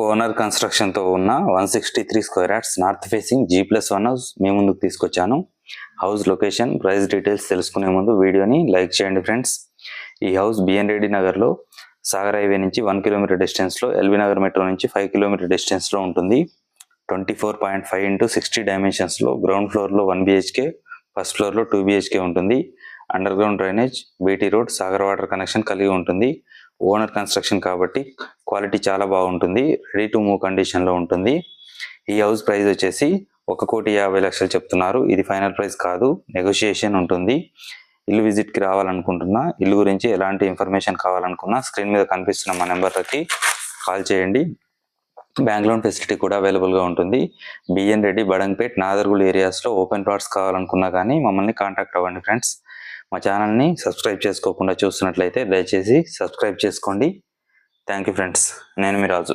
Owner కన్స్ట్రక్షన్తో ఉన్న 163 square yards north facing G+1 house మీ ముందుకు తీసుకొచ్చాను. హౌస్ లొకేషన్, ప్రైస్ డీటెయిల్స్ తెలుసుకునే ముందు వీడియోని లైక్ చేయండి ఫ్రెండ్స్. ఈ హౌస్ బిఎన్ రెడ్డి నగర్లో సాగర్ హైవే నుంచి 1 కిలోమీటర్ డిస్టెన్స్లో, ఎల్బీ నగర్ మెట్రో నుంచి 5 కిలోమీటర్ డిస్టెన్స్లో ఉంటుంది. 24.5 into 60 డైమెన్షన్స్లో గ్రౌండ్ ఫ్లోర్లో 1 BHK, ఫస్ట్ ఫ్లోర్లో 2 BHK ఉంటుంది. Under ground drainage, BT road, Sagar water connection కలిగి ఉంటుంది. ఓనర్ కన్స్ట్రక్షన్ కాబట్టి క్వాలిటీ చాలా బాగుంటుంది. రెడీ టు మూవ్ కండిషన్లో ఉంటుంది. ఈ హౌస్ ప్రైస్ వచ్చేసి 1,50,00,000 చెప్తున్నారు. ఇది ఫైనల్ ప్రైస్ కాదు, నెగోషియేషన్ ఉంటుంది. ఇల్లు విజిట్కి రావాలనుకుంటున్నా, ఇల్లు గురించి ఎలాంటి ఇన్ఫర్మేషన్ కావాలనుకున్నా స్క్రీన్ మీద కనిపిస్తున్న మా నెంబర్లకి కాల్ చేయండి. బ్యాంక్ లోన్ ఫెసిలిటీ కూడా అవైలబుల్గా ఉంటుంది. బిఎన్ రెడ్డి, బడంగ్పేట్, నాదర్గుల్ ఏరియాస్లో ఓపెన్ ప్లాట్స్ కావాలనుకున్నా కానీ మమ్మల్ని కాంటాక్ట్ అవ్వండి ఫ్రెండ్స్. మా ఛానల్ని సబ్స్క్రైబ్ చేసుకోకుండా చూస్తున్నట్లయితే దయచేసి సబ్స్క్రైబ్ చేసుకోండి. Thank you friends. నేను మీ రాజు.